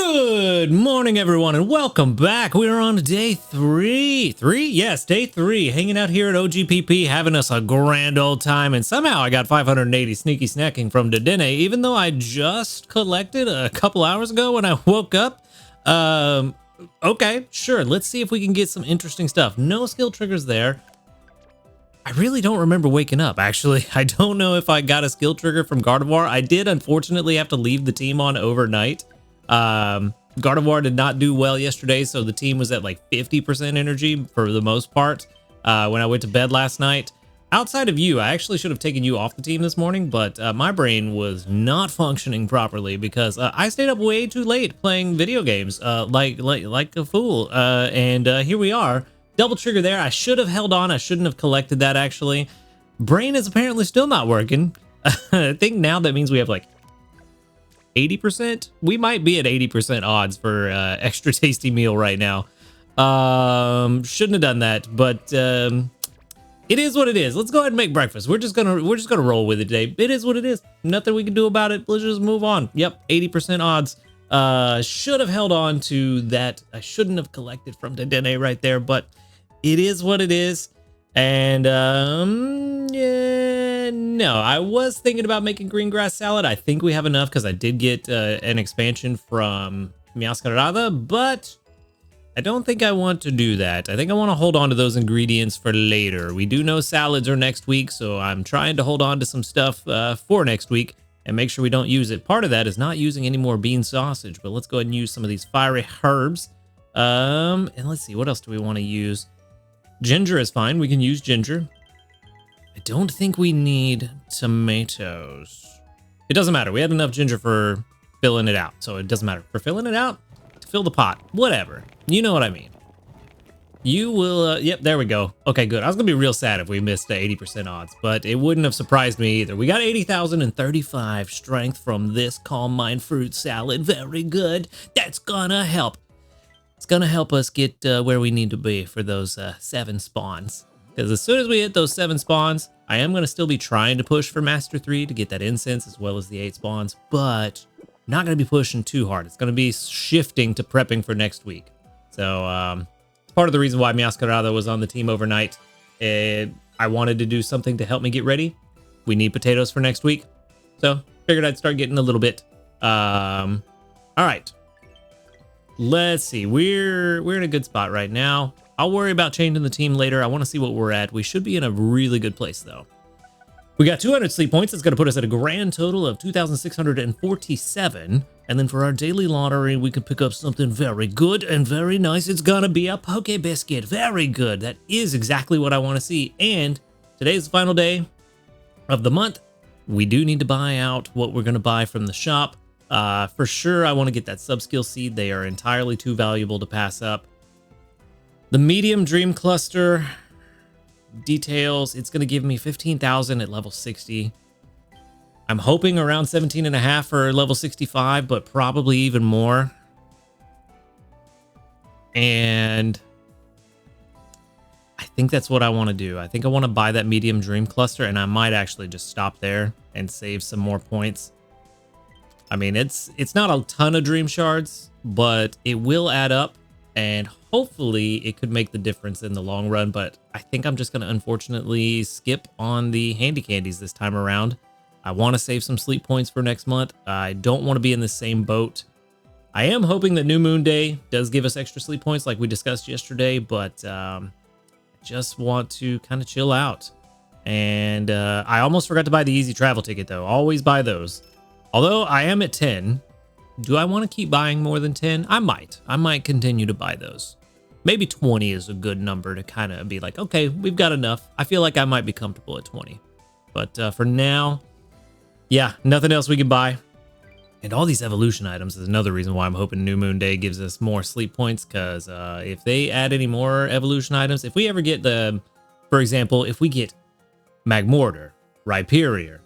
Good morning, everyone, and welcome back. We are on to day three. Yes, day three. Hanging out here at OGPP, having us a grand old time. And somehow I got 580 sneaky snacking from Dedenne, even though I just collected a couple hours ago when I woke up. Okay, sure. Let's see if we can get some interesting stuff. No skill triggers there. I really don't remember waking up, actually. I don't know if I got a skill trigger from Gardevoir. I did, unfortunately, have to leave the team on overnight. Gardevoir did not do well yesterday, so the team was at like 50% energy for the most part when I went to bed last night. Outside of you, I actually should have taken you off the team this morning, but my brain was not functioning properly because I stayed up way too late playing video games like a fool. And here we are. Double trigger there. I should have held on. I shouldn't have collected that, actually. Brain is apparently still not working. I think now that means we have like 80%. We might be at 80% odds for extra tasty meal right now. Shouldn't have done that, but it is what it is. Let's go ahead and make breakfast. We're just gonna roll with it today. It is what it is. Nothing we can do about it. Let's just move on. Yep, 80% odds. Should have held on to that. I shouldn't have collected from Dedenne right there, but it is what it is. And yeah, no, I was thinking about making green grass salad. I think we have enough because I did get an expansion from Meowscarada, but I don't think I want to do that. I think I want to hold on to those ingredients for later. We do know salads are next week, so I'm trying to hold on to some stuff for next week and make sure we don't use it. Part of that is not using any more bean sausage, but let's go ahead and use some of these fiery herbs. And let's see, what else do we want to use? Ginger is fine. We can use ginger. I don't think we need tomatoes. It doesn't matter. We had enough ginger for filling it out, so it doesn't matter. For filling it out, to fill the pot, whatever. You know what I mean. You will, yep, there we go. Okay, good. I was gonna be real sad if we missed the 80% odds, but it wouldn't have surprised me either. We got 80,035 strength from this Calm Mind fruit salad. Very good. That's gonna help. It's gonna help us get where we need to be for those 7 spawns. Because as soon as we hit those 7 spawns, I am gonna still be trying to push for Master 3 to get that incense as well as the 8 spawns, but not gonna be pushing too hard. It's gonna be shifting to prepping for next week. So part of the reason why Meowscarada was on the team overnight. I wanted to do something to help me get ready. We need potatoes for next week, so figured I'd start getting a little bit. All right. Let's see. We're in a good spot right now. I'll worry about changing the team later. I want to see what we're at. We should be in a really good place, though. We got 200 sleep points. That's going to put us at a grand total of 2,647. And then for our daily lottery, we could pick up something very good and very nice. It's going to be a Poke Biscuit. Very good. That is exactly what I want to see. And today's the final day of the month. We do need to buy out what we're going to buy from the shop. For sure, I want to get that sub-skill seed. They are entirely too valuable to pass up. The medium dream cluster details, it's going to give me 15,000 at level 60. I'm hoping around 17.5 for level 65, but probably even more. And I think that's what I want to do. I think I want to buy that medium dream cluster, and I might actually just stop there and save some more points. I mean, it's not a ton of dream shards, but it will add up, and hopefully it could make the difference in the long run. But I think I'm just going to unfortunately skip on the handy candies this time around. I want to save some sleep points for next month. I don't want to be in the same boat. I am hoping that New Moon Day does give us extra sleep points like we discussed yesterday, but I just want to kind of chill out. And I almost forgot to buy the easy travel ticket, though. Always buy those. Although I am at 10, do I want to keep buying more than 10? I might continue to buy those. Maybe 20 is a good number to kind of be like, okay, we've got enough. I feel like I might be comfortable at 20. But for now, yeah, nothing else we can buy. And all these evolution items is another reason why I'm hoping New Moon Day gives us more sleep points, because if they add any more evolution items, if we ever get for example, if we get Magmortar, Rhyperior,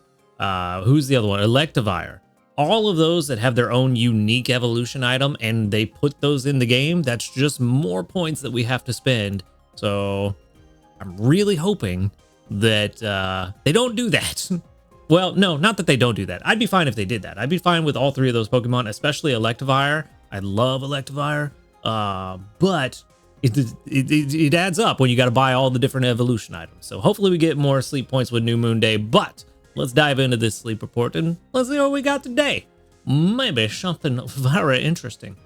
who's the other one? Electivire. All of those that have their own unique evolution item and they put those in the game, that's just more points that we have to spend. So I'm really hoping that they don't do that. Well, no, not that they don't do that. I'd be fine if they did that. I'd be fine with all 3 of those Pokemon, especially Electivire. I love Electivire, but it adds up when you got to buy all the different evolution items. So hopefully we get more sleep points with New Moon Day, but let's dive into this sleep report and let's see what we got today. Maybe something very interesting.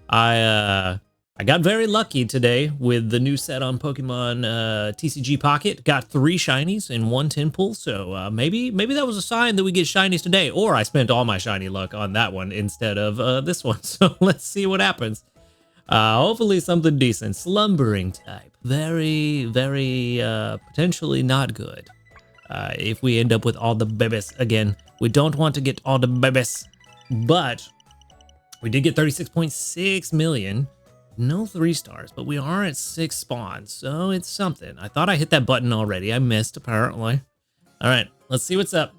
I got very lucky today with the new set on Pokemon TCG Pocket. Got 3 shinies in 1 10 pull, so maybe that was a sign that we get shinies today, or I spent all my shiny luck on that one instead of this one. So let's see what happens. Hopefully something decent. Slumbering type. Very, very potentially not good. If we end up with all the babies again, we don't want to get all the babies, but we did get 36.6 million. No 3 stars, but we are at 6 spawns, so it's something. I thought I hit that button already. I missed, apparently. All right, let's see what's up.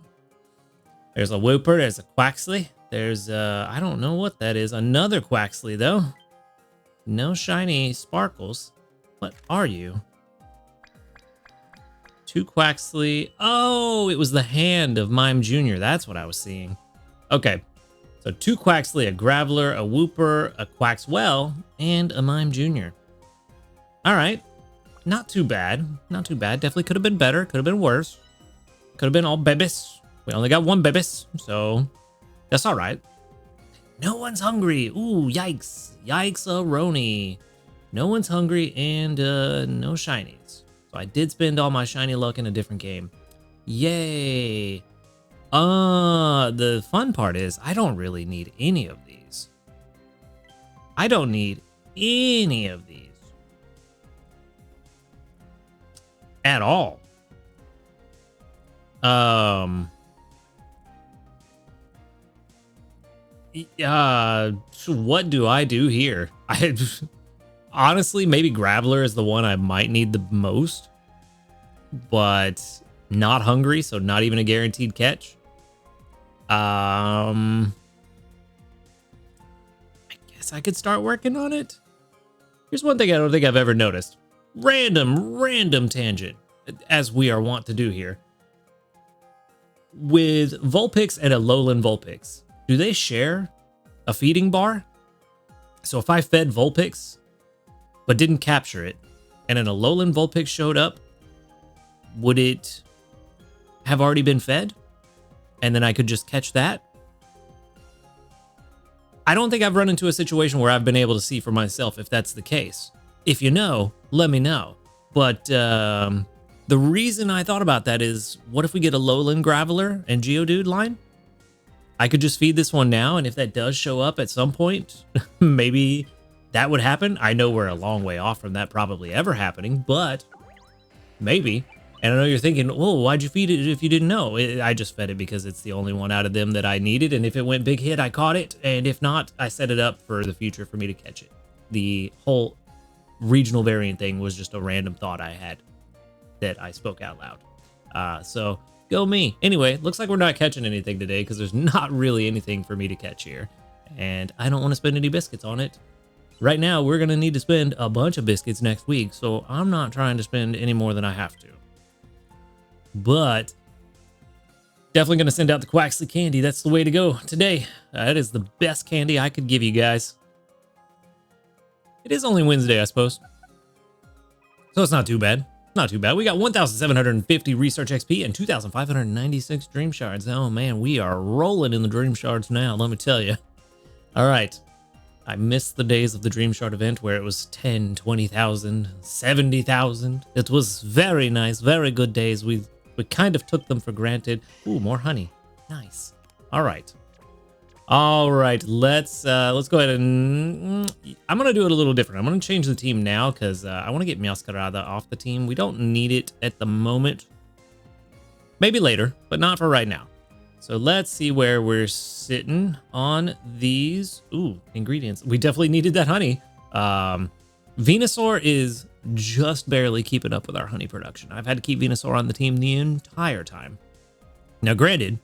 There's a Wooper. There's a Quaxly. There's, I don't know what that is. Another Quaxly, though. No shiny sparkles. What are you? 2 Quaxly. Oh, it was the hand of Mime Jr. That's what I was seeing. Okay. So 2 Quaxly, a Graveler, a Wooper, a Quaxwell, and a Mime Jr. All right. Not too bad. Not too bad. Definitely could have been better. Could have been worse. Could have been all bebis. We only got 1 bebis, so that's all right. No one's hungry. Ooh, yikes. Yikes, Roni. No one's hungry and no shinies. So I did spend all my shiny luck in a different game. Yay. The fun part is I don't really need any of these. I don't need any of these at all. What do I do here? Honestly, maybe Graveler is the one I might need the most, but not hungry, so not even a guaranteed catch. I guess I could start working on it. Here's one thing I don't think I've ever noticed. Random tangent, as we are wont to do here. With Vulpix and Alolan Vulpix, do they share a feeding bar? So if I fed Vulpix, but didn't capture it, and an Alolan Vulpix showed up, would it have already been fed? And then I could just catch that? I don't think I've run into a situation where I've been able to see for myself if that's the case. If you know, let me know. But the reason I thought about that is, what if we get a Alolan Graveler and Geodude line? I could just feed this one now, and if that does show up at some point, maybe that would happen. I know we're a long way off from that probably ever happening, but maybe. And I know you're thinking, oh, why'd you feed it if you didn't know? I just fed it because it's the only one out of them that I needed. And if it went big hit, I caught it. And if not, I set it up for the future for me to catch it. The whole regional variant thing was just a random thought I had that I spoke out loud. So go me. Anyway, looks like we're not catching anything today because there's not really anything for me to catch here. And I don't want to spend any biscuits on it. Right now, we're going to need to spend a bunch of biscuits next week. So I'm not trying to spend any more than I have to. But definitely going to send out the Quaxly candy. That's the way to go today. That is the best candy I could give you guys. It is only Wednesday, I suppose. So it's not too bad. Not too bad. We got 1,750 research XP and 2,596 dream shards. Oh man, we are rolling in the dream shards now, let me tell you. All right. I missed the days of the Dream Shard event where it was 10, 20,000, 70,000. It was very nice, very good days. We kind of took them for granted. Ooh, more honey. Nice. All right. All right, let's go ahead and I'm going to do it a little different. I'm going to change the team now because I want to get Meowscarada off the team. We don't need it at the moment. Maybe later, but not for right now. So let's see where we're sitting on these. Ooh, ingredients. We definitely needed that honey. Venusaur is just barely keeping up with our honey production. I've had to keep Venusaur on the team the entire time. Now, granted,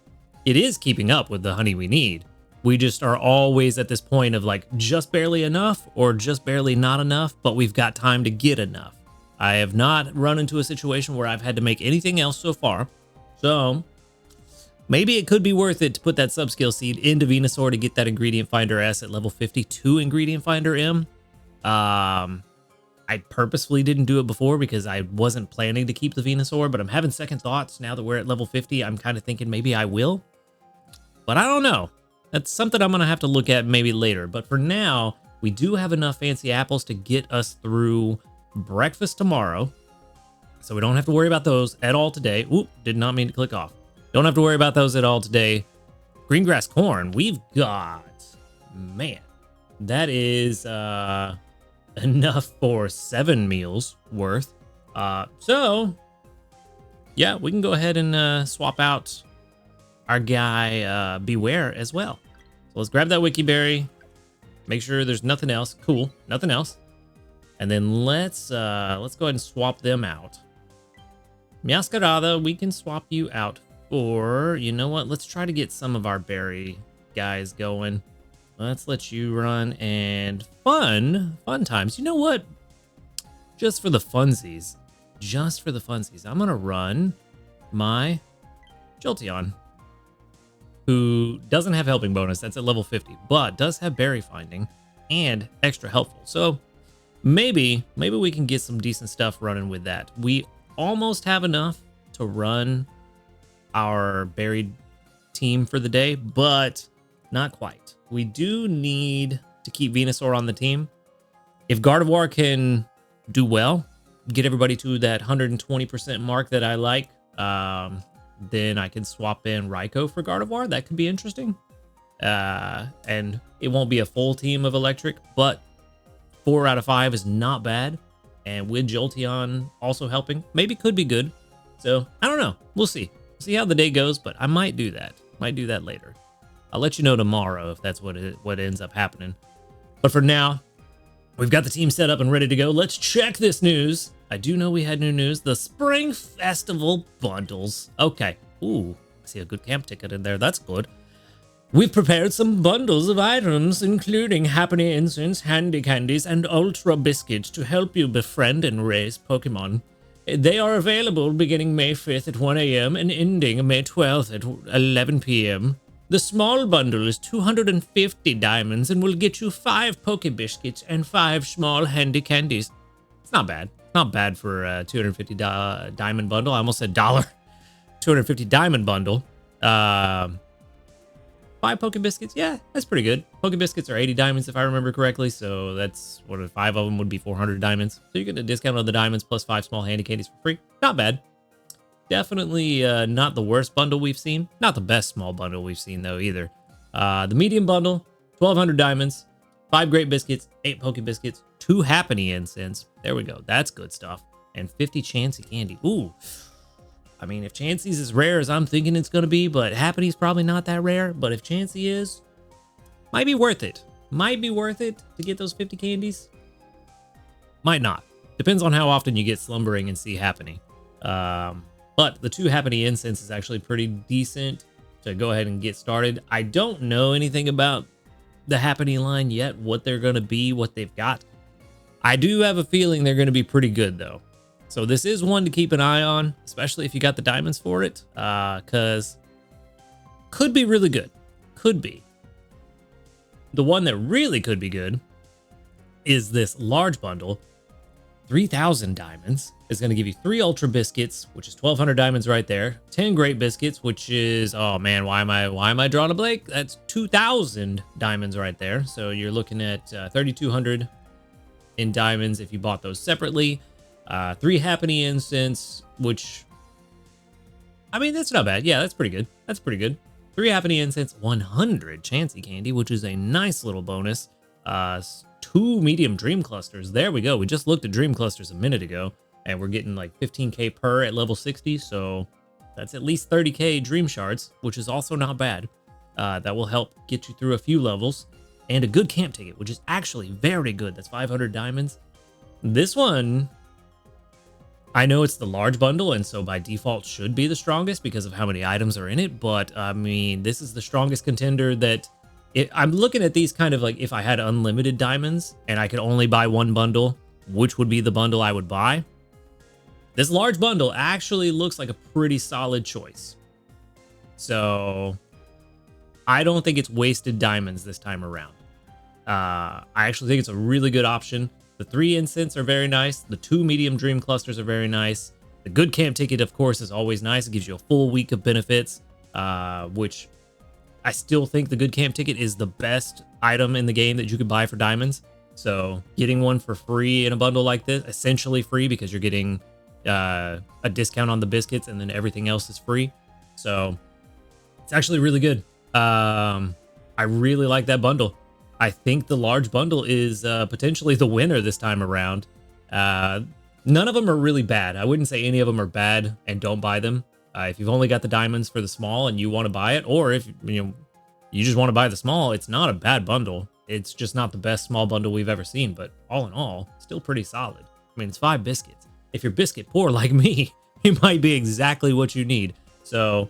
it is keeping up with the honey we need. We just are always at this point of like just barely enough or just barely not enough, but we've got time to get enough. I have not run into a situation where I've had to make anything else so far. So Maybe it could be worth it to put that subskill seed into Venusaur to get that Ingredient Finder S at level 52 Ingredient Finder M. I purposefully didn't do it before because I wasn't planning to keep the Venusaur, but I'm having second thoughts now that we're at level 50. I'm kind of thinking maybe I will, but I don't know. That's something I'm going to have to look at maybe later. But for now, we do have enough fancy apples to get us through breakfast tomorrow. So we don't have to worry about those at all today. Oop, did not mean to click off. Don't have to worry about those at all today. Green grass corn, we've got, man, that is enough for 7 meals worth. So yeah, we can go ahead and swap out our guy Beware as well. So let's grab that Wiki Berry. Make sure there's nothing else. Cool, nothing else. And then let's go ahead and swap them out. Meowscarada, we can swap you out for, you know what? Let's try to get some of our berry guys going. Let's let you run and fun times. You know what? Just for the funsies, I'm gonna run my Jolteon, who doesn't have helping bonus. That's at level 50, but does have berry finding and extra helpful. So maybe we can get some decent stuff running with that. We almost have enough to run our buried team for the day, but not quite. We do need to keep Venusaur on the team. If Gardevoir can do well, get everybody to that 120% mark that I like, then I can swap in Raikou for Gardevoir. That could be interesting. And it won't be a full team of electric, but 4 out of 5 is not bad. And with Jolteon also helping, maybe could be good. So I don't know. We'll see. See how the day goes, but I might do that. Might do that later. I'll let you know tomorrow if that's what ends up happening. But for now, we've got the team set up and ready to go. Let's check this news. I do know we had new news. The Spring Festival bundles. Okay. Ooh, I see a good camp ticket in there. That's good. We've prepared some bundles of items, including Happiny Incense, Handy Candies, and Ultra Biscuits to help you befriend and raise Pokemon. They are available beginning May 5th at 1 a.m. and ending May 12th at 11 p.m. The small bundle is 250 diamonds and will get you 5 Poke Biscuits and 5 small Handy Candies. It's not bad. Not bad for a 250 diamond bundle. I almost said dollar. 250 diamond bundle. 5 Poke Biscuits, yeah, that's pretty good. Poke Biscuits are 80 diamonds if I remember correctly, so that's what 5 of them would be 400 diamonds. So you get a discount on the diamonds plus 5 small handy candies for free. Not bad. Definitely not the worst bundle we've seen. Not the best small bundle we've seen though either. The medium bundle, 1,200 diamonds, 5 Great Biscuits, 8 Poke Biscuits, 2 Happiny Incense. There we go. That's good stuff. And 50 Chansey Candy. Ooh. I mean, if Chansey's as rare as I'm thinking it's going to be, but Happiny's probably not that rare. But if Chansey is, might be worth it. Might be worth it to get those 50 candies. Might not. Depends on how often you get Slumbering and see Happiny. But the 2 Happiny Incense is actually pretty decent to go ahead and get started. I don't know anything about the Happiny line yet, what they're going to be, what they've got. I do have a feeling they're going to be pretty good, though. So this is one to keep an eye on, especially if you got the diamonds for it, because could be really good. Could be. The one that really could be good is this large bundle. 3,000 diamonds is going to give you 3 Ultra Biscuits, which is 1,200 diamonds right there. 10 Great Biscuits, which is, oh man, why am I drawing a blank? That's 2,000 diamonds right there. So you're looking at 3,200 in diamonds if you bought those separately. 3 Happiny Incense, which, I mean, that's not bad. Yeah, that's pretty good. That's pretty good. 3 Happiny Incense, 100 Chansey Candy, which is a nice little bonus. 2 medium Dream Clusters. There we go. We just looked at Dream Clusters a minute ago, and we're getting like 15k per at level 60, so that's at least 30k Dream Shards, which is also not bad. That will help get you through a few levels. And a good camp ticket, which is actually very good. That's 500 diamonds. This one, I know it's the large bundle, and so by default should be the strongest because of how many items are in it, but I mean, this is the strongest contender that I'm looking at these kind of like if I had unlimited diamonds and I could only buy one bundle, which would be the bundle I would buy. This large bundle actually looks like a pretty solid choice. So I don't think it's wasted diamonds this time around. I actually think it's a really good option. The 3 incense are very nice. The 2 medium dream clusters are very nice. The good camp ticket, of course, is always nice. It gives you a full week of benefits, which I still think the good camp ticket is the best item in the game that you could buy for diamonds. So getting one for free in a bundle like this, essentially free because you're getting a discount on the biscuits and then everything else is free. So it's actually really good. I really like that bundle. I think the large bundle is potentially the winner this time around. None of them are really bad. I wouldn't say any of them are bad and don't buy them. If you've only got the diamonds for the small and you want to buy it, or if you just want to buy the small, it's not a bad bundle. It's just not the best small bundle we've ever seen, but all in all, still pretty solid. I mean, it's 5 biscuits. If you're biscuit poor like me, it might be exactly what you need. So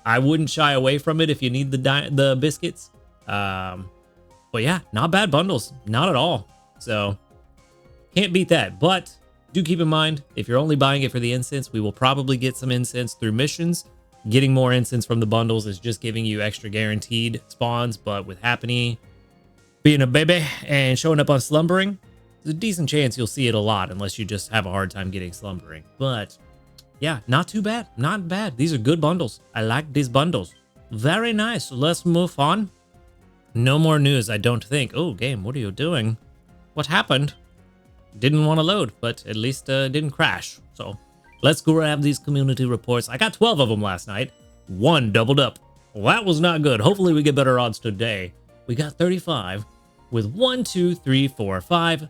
I wouldn't shy away from it if you need the biscuits. But yeah, not bad bundles, not at all. So can't beat that. But do keep in mind, if you're only buying it for the incense, we will probably get some incense through missions. Getting more incense from the bundles is just giving you extra guaranteed spawns. But with Happiny being a baby and showing up on Slumbering, there's a decent chance you'll see it a lot unless you just have a hard time getting Slumbering. But yeah, not too bad. Not bad. These are good bundles. I like these bundles. Very nice. So let's move on. No more news, I don't think. Oh, game, what are you doing? What happened? Didn't want to load, but at least didn't crash. So let's grab these community reports. I got 12 of them last night. 1 doubled up. Well, that was not good. Hopefully we get better odds today. We got 35 with 1, 2, 3, 4, 5.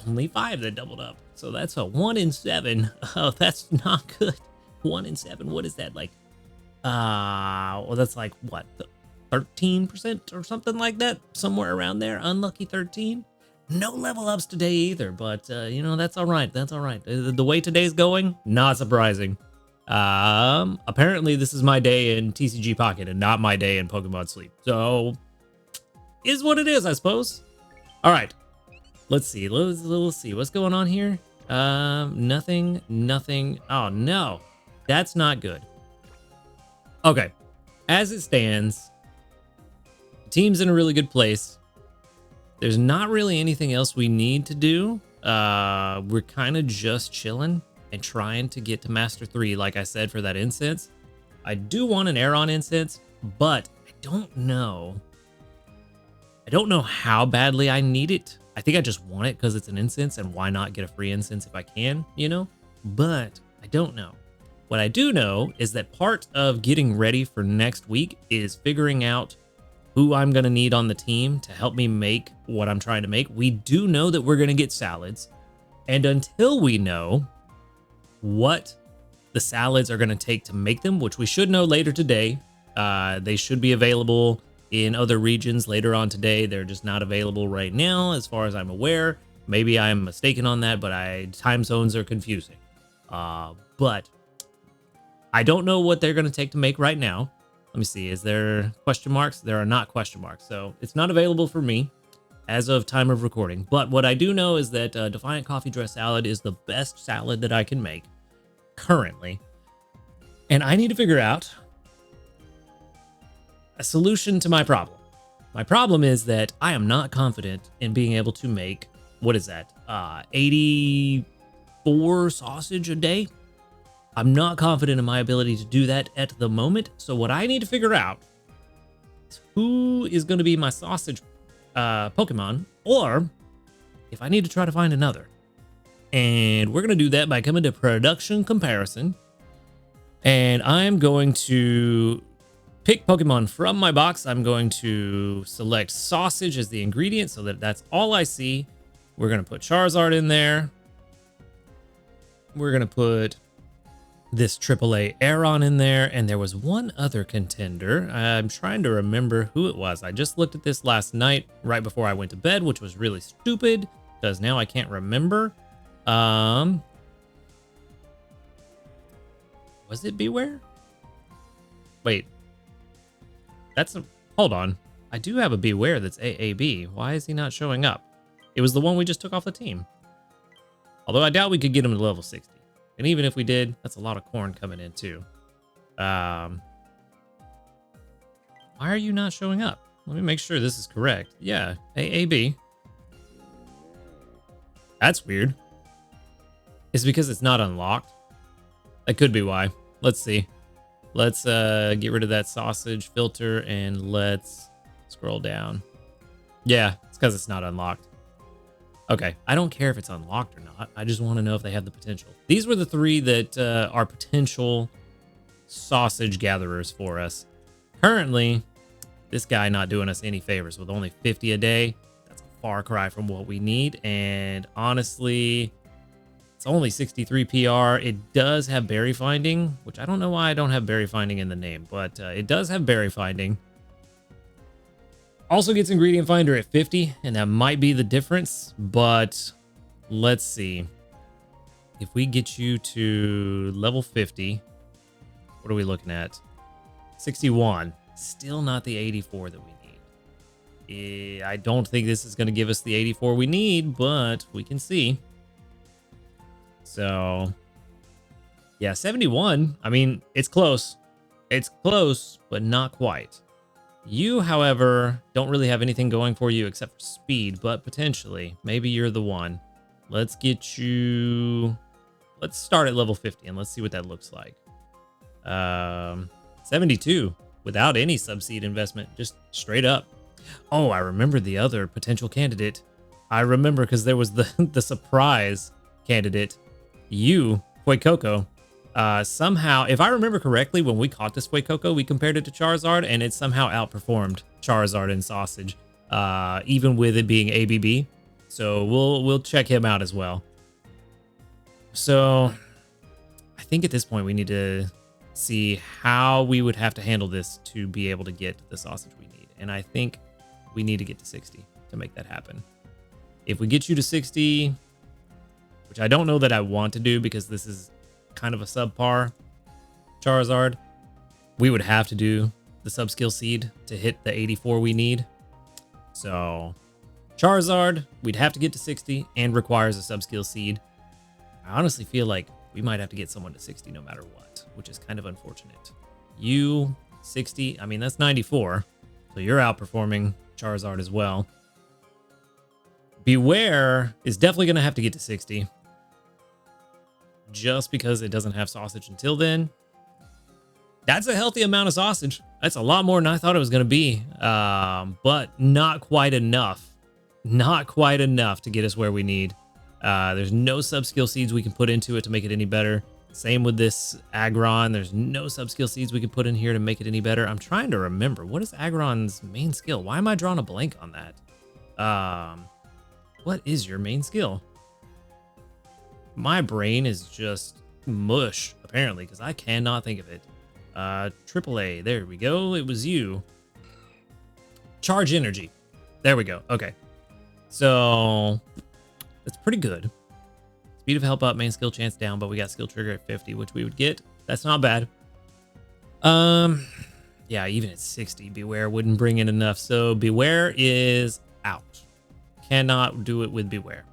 Only 5 that doubled up. So that's a 1 in 7. Oh, that's not good. 1 in 7. What is that like? Well, that's like what? 13% or something like that. Somewhere around there. Unlucky 13. No level ups today either, but that's all right. That's all right. The way today's going, not surprising. Apparently this is my day in TCG Pocket and not my day in Pokemon Sleep. So is what it is, I suppose. All right. Let's see. Let's see what's going on here. Nothing. Oh no, that's not good. Okay. As it stands, the team's in a really good place. There's not really anything else we need to do. We're kind of just chilling and trying to get to Master 3, like I said, for that incense. I do want an Aeron incense, but I don't know. I don't know how badly I need it. I think I just want it because it's an incense, and why not get a free incense if I can, But I don't know. What I do know is that part of getting ready for next week is figuring out who I'm going to need on the team to help me make what I'm trying to make. We do know that we're going to get salads. And until we know what the salads are going to take to make them, which we should know later today, they should be available in other regions later on today. They're just not available right now, as far as I'm aware. Maybe I'm mistaken on that, but time zones are confusing. But I don't know what they're going to take to make right now. Let me see. Is there question marks? There are not question marks. So it's not available for me as of time of recording. But what I do know is that Defiant Coffee Dress Salad is the best salad that I can make currently. And I need to figure out a solution to my problem. My problem is that I am not confident in being able to make, 84 sausage a day? I'm not confident in my ability to do that at the moment. So what I need to figure out is who is going to be my sausage Pokemon, or if I need to try to find another. And we're going to do that by coming to production comparison. And I'm going to pick Pokemon from my box. I'm going to select sausage as the ingredient so that that's all I see. We're going to put Charizard in there. We're going to put this AAA Aeron in there, and there was one other contender. I'm trying to remember who it was. I just looked at this last night right before I went to bed, which was really stupid because now I can't remember. Was it Beware? Wait, hold on. I do have a Beware that's AAB. Why is he not showing up? It was the one we just took off the team. Although I doubt we could get him to level 60. And even if we did, that's a lot of corn coming in too. Why are you not showing up? Let me make sure this is correct. Yeah, AAB. That's weird. Is it because it's not unlocked? That could be why. Let's see. Let's get rid of that sausage filter and let's scroll down. Yeah, it's because it's not unlocked. Okay, I don't care if it's unlocked or not. I just want to know if they have the potential. These were the 3 that are potential sausage gatherers for us. Currently, this guy not doing us any favors with only 50 a day. That's a far cry from what we need. And honestly, it's only 63 PR. It does have berry finding, which I don't know why I don't have berry finding in the name, but it does have berry finding. Also gets ingredient finder at 50, and that might be the difference, but let's see. If we get you to level 50, what are we looking at? 61. Still not the 84 that we need. I don't think this is going to give us the 84 we need, but we can see. So, yeah, 71. I mean, it's close. It's close, but not quite. You, however, don't really have anything going for you except for speed, but potentially, maybe you're the one. Let's get you... Let's start at level 50 and let's see what that looks like. 72 without any subseed investment, just straight up. Oh, I remember the other potential candidate. I remember because there was the surprise candidate. You, Fuecoco. Somehow, if I remember correctly, when we caught this Fuecoco, we compared it to Charizard, and it somehow outperformed Charizard in Sausage, even with it being ABB. So we'll check him out as well. So I think at this point we need to see how we would have to handle this to be able to get the sausage we need. And I think we need to get to 60 to make that happen. If we get you to 60, which I don't know that I want to do because this is kind of a subpar Charizard, we would have to do the subskill seed to hit the 84 we need. So Charizard, we'd have to get to 60 and requires a subskill seed. I honestly feel like we might have to get someone to 60 no matter what, which is kind of unfortunate. You, 60, I mean, that's 94. So you're outperforming Charizard as well. Beware is definitely going to have to get to 60. Just because it doesn't have sausage until then. That's a healthy amount of sausage. That's a lot more than I thought it was going to be. But not quite enough. Not quite enough to get us where we need. There's no subskill seeds we can put into it to make it any better. Same with this Aggron. There's no subskill seeds we can put in here to make it any better. I'm trying to remember. What is Aggron's main skill? Why am I drawing a blank on that? What is your main skill? My brain is just mush, apparently, because I cannot think of it. AAA. There we go. It was you. Charge energy. There we go. Okay. So that's pretty good. Speed of help up, main skill chance down, but we got skill trigger at 50, which we would get. That's not bad. Yeah, even at 60, Beware wouldn't bring in enough. So Beware is out. Cannot do it with Beware.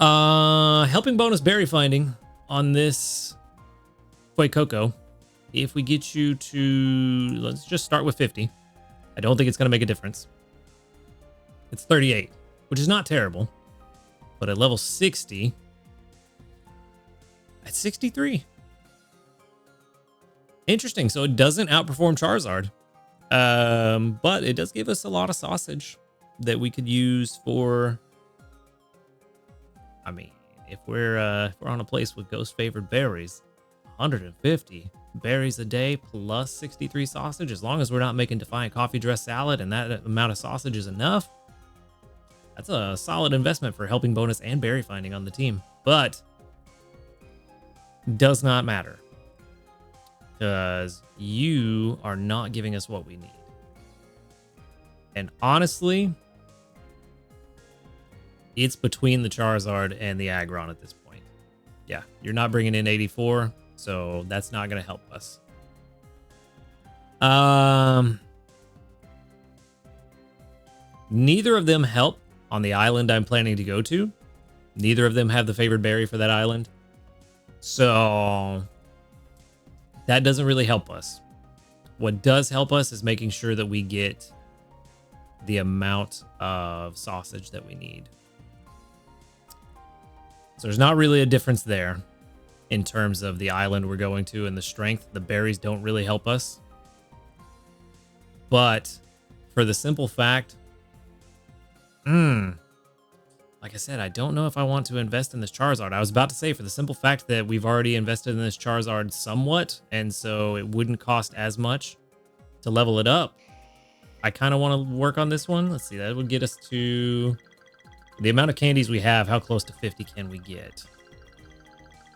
Helping bonus berry finding on this Fuecoco. If we get you to, let's just start with 50. I don't think it's going to make a difference. It's 38, which is not terrible. But at level 60, at 63. Interesting. So it doesn't outperform Charizard. But it does give us a lot of sausage that we could use for, I mean, if we're on a place with ghost favored berries, 150 berries a day plus 63 sausage, as long as we're not making Defiant coffee dress salad and that amount of sausage is enough, that's a solid investment for helping bonus and berry finding on the team. But does not matter because you are not giving us what we need. And honestly, it's between the Charizard and the Aggron at this point. Yeah, you're not bringing in 84, so that's not going to help us. Neither of them help on the island I'm planning to go to. Neither of them have the favored berry for that island. So that doesn't really help us. What does help us is making sure that we get the amount of sausage that we need. So there's not really a difference there in terms of the island we're going to and the strength. The berries don't really help us. But for the simple fact, like I said, I don't know if I want to invest in this Charizard. I was about to say, for the simple fact that we've already invested in this Charizard somewhat, and so it wouldn't cost as much to level it up. I kind of want to work on this one. Let's see, that would get us to the amount of candies we have. How close to 50 can we get?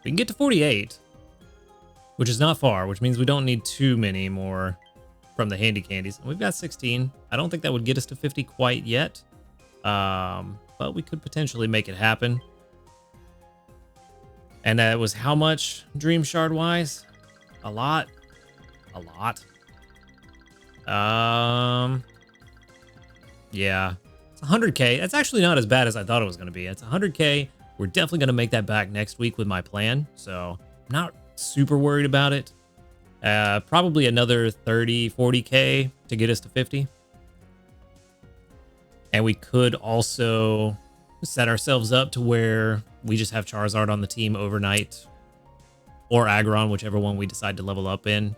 We can get to 48, which is not far, which means we don't need too many more from the handy candies. We've got 16. I don't think that would get us to 50 quite yet. But we could potentially make it happen. And that was how much Dream Shard wise? A lot. A lot. Yeah. It's 100K. That's actually not as bad as I thought it was going to be. It's 100K. We're definitely going to make that back next week with my plan. So I'm not super worried about it. Probably another 30, 40K to get us to 50. And we could also set ourselves up to where we just have Charizard on the team overnight, or Aggron, whichever one we decide to level up in.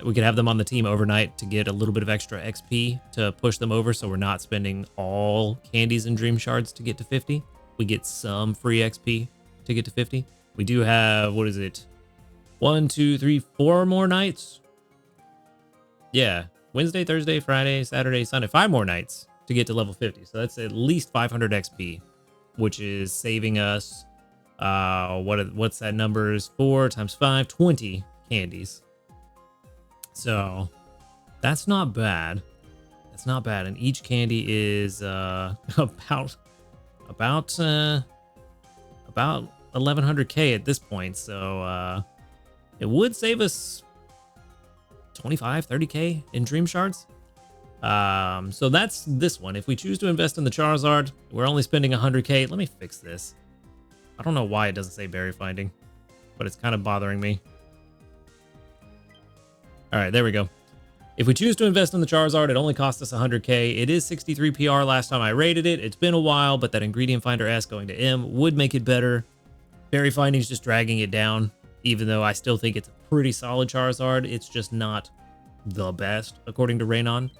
We could have them on the team overnight to get a little bit of extra XP to push them over, so we're not spending all candies and Dream Shards to get to 50. We get some free XP to get to 50. We do have, what is it? 1, 2, 3, 4 more nights? Yeah. Wednesday, Thursday, Friday, Saturday, Sunday. 5 more nights to get to level 50. So that's at least 500 XP, which is saving us, what's that numbers? 4 times 5, 20 candies. So that's not bad. That's not bad. And each candy is about 1100K at this point. So it would save us 25, 30K in Dream Shards. So that's this one. If we choose to invest in the Charizard, we're only spending 100K. Let me fix this. I don't know why it doesn't say berry finding, but it's kind of bothering me. All right, there we go. If we choose to invest in the Charizard, it only costs us 100K. It is 63 PR last time I rated it. It's been a while, but that Ingredient Finder S going to M would make it better. Berry finding is just dragging it down, even though I still think it's a pretty solid Charizard. It's just not the best, according to Raynon.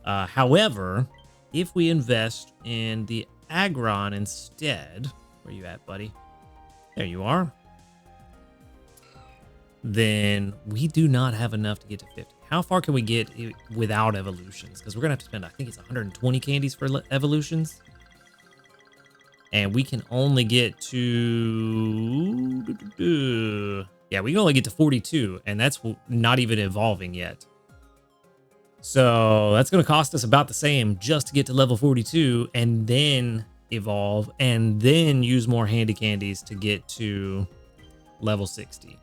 However, if we invest in the Aggron instead, where you at, buddy? There you are. Then we do not have enough to get to 50. How far can we get without evolutions? Because we're going to have to spend, I think it's 120 candies for evolutions. And we can only get to... Yeah, we can only get to 42, and that's not even evolving yet. So that's going to cost us about the same just to get to level 42 and then evolve and then use more handy candies to get to level 60.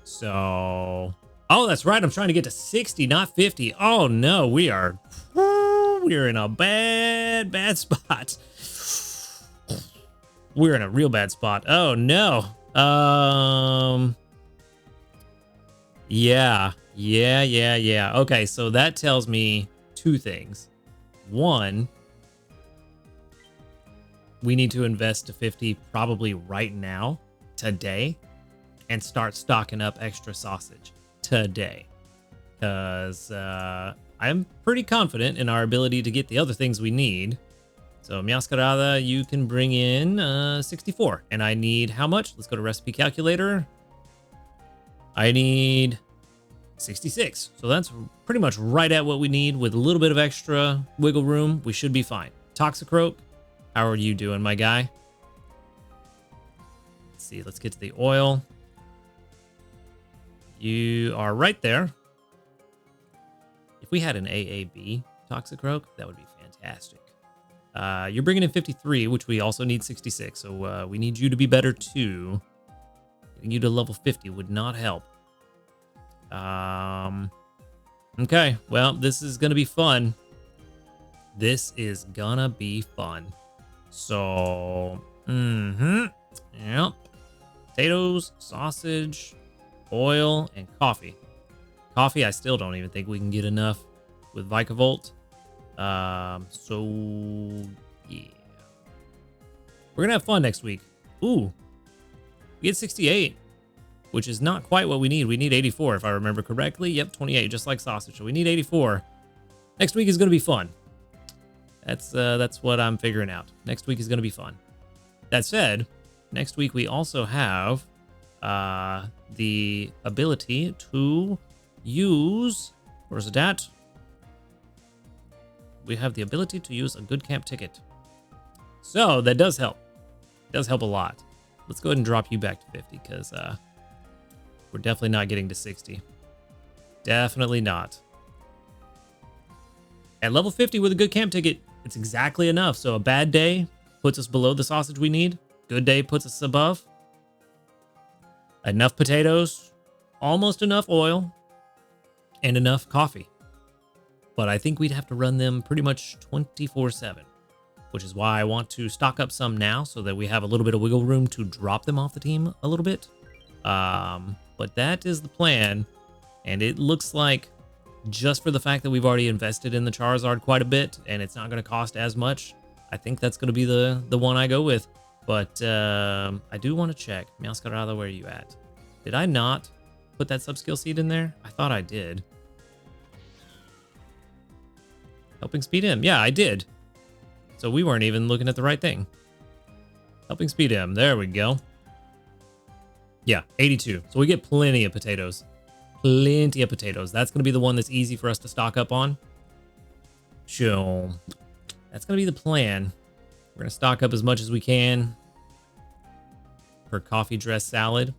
So, oh, that's right. I'm trying to get to 60, not 50. Oh no, we're in a bad spot. We're in a real bad spot. Oh no. Yeah. Okay, so that tells me 2 things. 1, we need to invest to 50 probably right now, today, and start stocking up extra sausage today. Because I'm pretty confident in our ability to get the other things we need. So Meowscarada, you can bring in 64. And I need how much? Let's go to recipe calculator. I need 66. So that's pretty much right at what we need. With a little bit of extra wiggle room, we should be fine. Toxicroak, how are you doing, my guy? Let's see. Let's get to the oil. You are right there. If we had an AAB Toxicroak, that would be fantastic. You're bringing in 53, which we also need 66. So we need you to be better too. Getting you to level 50 would not help. Okay, well, this is gonna be fun. This is gonna be fun. So, yep. Potatoes, sausage, oil, and coffee. Coffee, I still don't even think we can get enough with Vikavolt. So yeah. We're gonna have fun next week. Ooh. We get 68, which is not quite what we need. We need 84, if I remember correctly. Yep, 28, just like sausage. So we need 84. Next week is gonna be fun. That's what I'm figuring out. Next week is gonna be fun. That said, next week we also have the ability to use, where's it at? We have the ability to use a good camp ticket. So that does help. It does help a lot. Let's go ahead and drop you back to 50 because we're definitely not getting to 60. Definitely not. At level 50 with a good camp ticket, it's exactly enough. So a bad day puts us below the sausage we need. Good day puts us above. Enough potatoes, almost enough oil, and enough coffee. But I think we'd have to run them pretty much 24/7, which is why I want to stock up some now so that we have a little bit of wiggle room to drop them off the team a little bit. But that is the plan, and it looks like just for the fact that we've already invested in the Charizard quite a bit, and it's not going to cost as much, I think that's going to be the one I go with. But I do want to check. Meowscarada, where are you at? Did I not put that sub-skill seed in there? I thought I did. Helping speed him. Yeah, I did. So we weren't even looking at the right thing. Helping speed him. There we go. Yeah, 82. So we get plenty of potatoes. Plenty of potatoes. That's going to be the one that's easy for us to stock up on. Sure. That's going to be the plan. We're going to stock up as much as we can for coffee dress salad.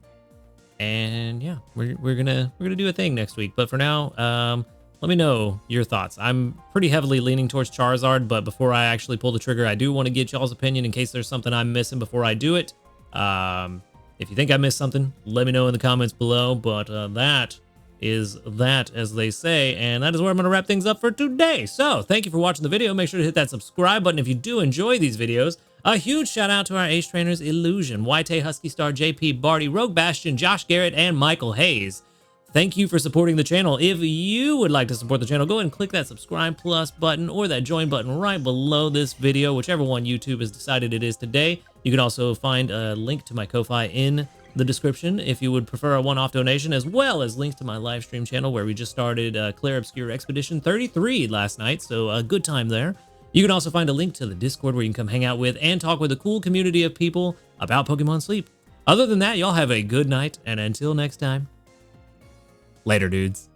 And yeah, we're gonna do a thing next week. But for now, let me know your thoughts. I'm pretty heavily leaning towards Charizard, but before I actually pull the trigger, I do want to get y'all's opinion in case there's something I'm missing before I do it. If you think I missed something, let me know in the comments below. But that is that, as they say, and that is where I'm going to wrap things up for today. So thank you for watching the video. Make sure to hit that subscribe button if you do enjoy these videos. A huge shout out to our ace trainers, Illusion, White Husky Star, JP, Barty, Rogue Bastion, Josh Garrett, and Michael Hayes. Thank you for supporting the channel. If you would like to support the channel, go ahead and click that subscribe plus button or that join button right below this video, whichever one YouTube has decided it is today. You can also find a link to my Ko-Fi in the description if you would prefer a one-off donation, as well as links to my live stream channel where we just started Clair Obscure Expedition 33 last night, so a good time there. You can also find a link to the Discord where you can come hang out with and talk with a cool community of people about Pokemon Sleep. Other than that, y'all have a good night, and until next time, later, dudes.